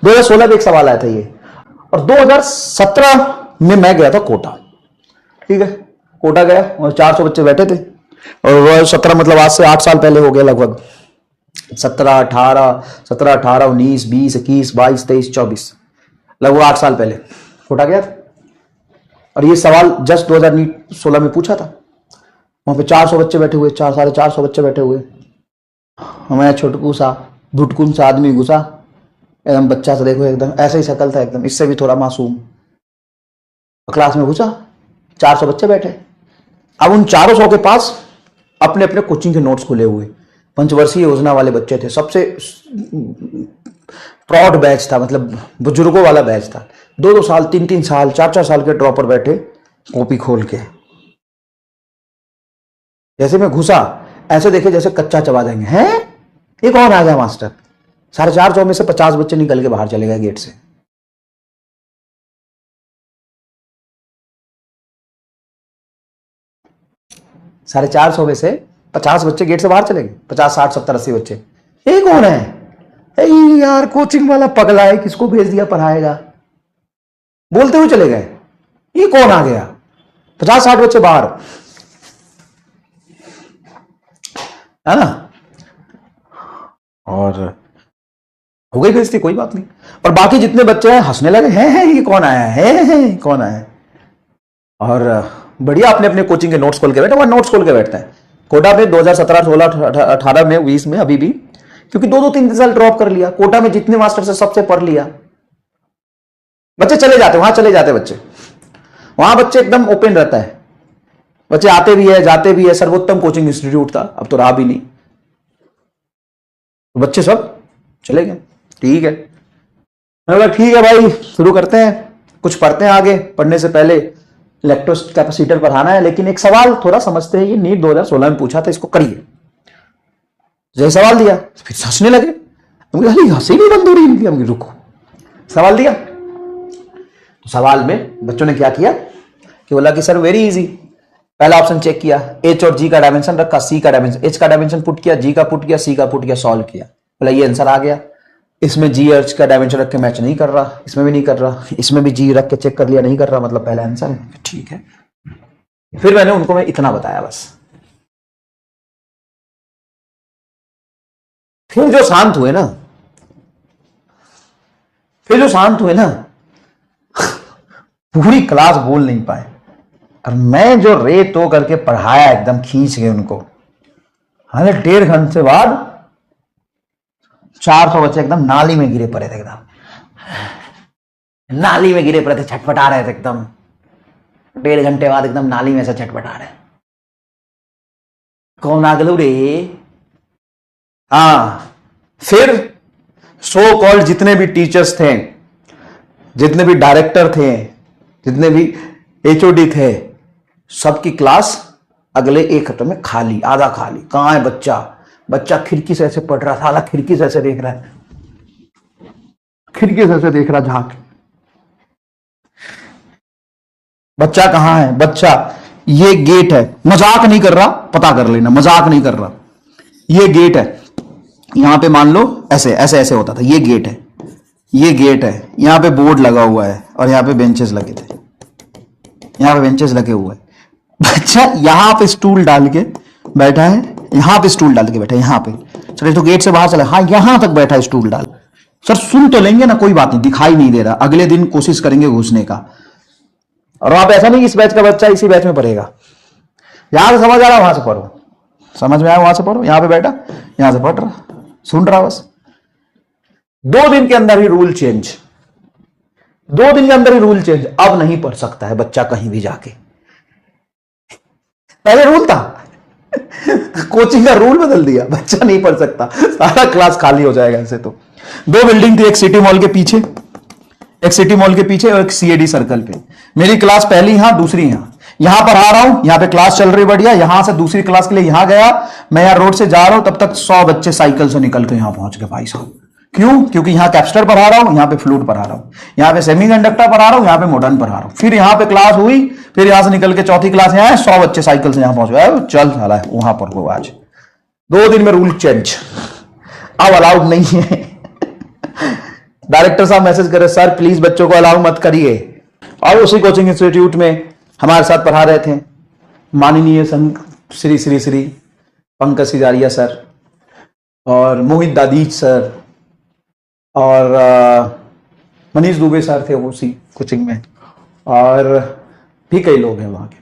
2016 में एक सवाल आया था ये, और 2017 में मैं गया था कोटा। ठीक है, कोटा गया और 400 बच्चे बैठे थे, और 2017 मतलब आज से 8 साल पहले हो गया लगभग। 17, 18, 19, 20, 21, 22, 23, 24, लगभग 8 साल पहले कोटा गया था। और ये सवाल जस्ट 2016 में पूछा था। वहां पे 400 बच्चे बैठे हुए, 400-450 बच्चे बैठे हुए। हमारा छोटकू सा भुटकुन सा आदमी घुसा, एकदम बच्चा सा, देखो एकदम ऐसे ही शक्ल था, एकदम इससे भी थोड़ा मासूम। क्लास में घुसा, 400 बच्चे बैठे। अब उन 400 के पास अपने अपने कोचिंग के नोट्स खुले हुए, पंचवर्षीय योजना वाले बच्चे थे, सबसे प्रौढ़ बैच था, मतलब बुजुर्गों वाला बैच था। 2-2 साल, 3-3 साल, 4-4 साल के ड्रॉपर बैठे कॉपी खोल के। जैसे मैं घुसा, ऐसे देखे जैसे कच्चा चबा देंगे। हैं, ये कौन आ गया मास्टर? 450 में से 50 बच्चे निकल के बाहर चले गए गेट से। साढ़े 400 में से 50 बच्चे गेट से बाहर चले गए। 50, 60, 70, 80 बच्चे। ये कौन है? यार कोचिंग वाला पगला है, किसको भेज दिया पढ़ाएगा, बोलते हुए चले गए। ये कौन आ गया? 50-60 बच्चे बाहर, है ना। और हो गई बेइज्जती, कोई बात नहीं। और बाकी जितने बच्चे हैं हंसने लगे, हैं ये कौन आया है, कौन आया है। और बढ़िया अपने अपने कोचिंग के नोट्स खोल के बैठे। वहां नोट्स खोल के बैठते हैं कोटा में। 2017, 16, 18 में, 20 में, अभी भी, क्योंकि 2-2, 3 साल ड्रॉप कर लिया। कोटा में जितने मास्टर से सबसे पढ़ लिया। बच्चे चले जाते, वहां चले जाते बच्चे। वहां बच्चे एकदम ओपन रहता है, बच्चे आते भी है जाते भी है। सर्वोत्तम कोचिंग इंस्टीट्यूट था, अब तो रहा भी नहीं। बच्चे सब चले गए। ठीक है, मैंने बोला ठीक है भाई, शुरू करते हैं, कुछ पढ़ते हैं। आगे पढ़ने से पहले लैक्टोज कैपेसिटर पढ़ाना है, लेकिन एक सवाल थोड़ा समझते हैं। ये नीट 2016 में पूछा था, इसको करिए। जैसे सवाल दिया फिर हंसने लगे। हंसी नहीं बंद हो रही इनकी। हम रुको, सवाल दिया तो सवाल में बच्चों ने क्या किया कि बोला कि सर वेरी इजी। पहला ऑप्शन चेक किया, एच और जी का डायमेंशन रखा, सी का डायमेंशन, एच का डायमेंशन पुट किया, जी का पुट किया, सी का पुट किया, सॉल्व किया। बोला ये आंसर आ गया। इसमें जी एच का डायमेंशन रख के मैच नहीं कर रहा, इसमें भी नहीं कर रहा, इसमें भी जी रख के चेक कर लिया, नहीं कर रहा, मतलब पहला आंसर है। ठीक है, फिर मैंने उनको मैं इतना बताया बस। फिर जो शांत हुए ना, पूरी क्लास बोल नहीं पाए। और मैं जो रेत तो करके पढ़ाया, एकदम खींच के उनको। हालांकि 1.5 घंटे बाद 400 बच्चे एकदम नाली में गिरे पड़े थे, एकदम नाली में गिरे पड़े थे, छटपटा रहे थे एकदम। 1.5 घंटे बाद एकदम नाली में से छटपटा रहे। कौन आ गलू रे? हाँ, फिर सो कॉल्ड जितने भी टीचर्स थे, जितने भी डायरेक्टर थे, जितने भी एचओडी थे, सबकी क्लास अगले 1 हफ्ते में खाली, आधा खाली। कहां है बच्चा खिड़की से ऐसे पढ़ रहा था, हालांकि खिड़की से ऐसे देख रहा है, खिड़की से ऐसे देख रहा झांक। बच्चा कहां है? बच्चा ये गेट है, मजाक नहीं कर रहा, पता कर लेना, मजाक नहीं कर रहा। ये गेट है, यहां पे मान लो ऐसे ऐसे ऐसे होता था। ये गेट है, ये गेट है, यहां पे बोर्ड लगा हुआ है, और यहां पे बेंचेस लगे थे, यहां पे बेंचेस लगे हुए हैं। बच्चा यहां पे स्टूल डाल के बैठा है, यहां पे स्टूल डाल के बैठा है, यहां पे। चलिए तो गेट से बाहर चला, हाँ यहां तक बैठा है स्टूल डाल। सर सुन तो लेंगे ना, कोई बात नहीं, दिखाई नहीं दे रहा। अगले दिन कोशिश करेंगे घुसने का। और वहां पे ऐसा नहीं इस बैच का बच्चा इसी बैच में पढ़ेगा। यहां से समझ आ रहा, वहां से पढ़ो, समझ में आया वहां से पढ़ो। यहां पे बैठा, यहां से पढ़ रहा, सुन रहा बस। 2 दिन के अंदर ही रूल चेंज, 2 दिन के अंदर ही रूल चेंज। अब नहीं पढ़ सकता है बच्चा कहीं भी जाके। पहले रूल था, कोचिंग का रूल बदल दिया, बच्चा नहीं पढ़ सकता, सारा क्लास खाली हो जाएगा ऐसे। तो 2 बिल्डिंग थी, एक सिटी मॉल के पीछे, एक सिटी मॉल के पीछे, और एक सीएडी सर्कल पे। मेरी क्लास पहली यहां, दूसरी यहां पर आ रहा हूं, यहां पे क्लास चल रही बढ़िया। यहां से दूसरी क्लास के लिए यहां गया, मैं यहां रोड से जा रहा हूं, तब तक 100 बच्चे साइकिल से निकल के यहां पहुंच गए भाई साहब। क्यों? क्योंकि यहां कैप्स्टर पढ़ा रहा हूं, यहां पे फ्लूट पढ़ा रहा हूं, यहां पे सेमीकंडक्टर पढ़ा रहा हूं, यहां पे मॉडर्न पढ़ा रहा हूं। फिर यहां पे क्लास हुई, फिर यहां से निकल के चौथी क्लास यहां है, 100 बच्चे साइकिल से यहां पहुंच गए। चल साला वहां पर हो आज। 2 दिन में रूल चेंज, अब अलाउड नहीं है। डायरेक्टर साहब मैसेज कर रहे, सर प्लीज बच्चों को अलाउ मत करिए। और उसी कोचिंग इंस्टीट्यूट में हमारे साथ पढ़ा रहे थे माननीय संघ श्री श्री श्री पंकज सिजारिया सर और मोहित दादीज सर और मनीष दुबे सर थे उसी कोचिंग में, और भी कई लोग हैं वहाँ के।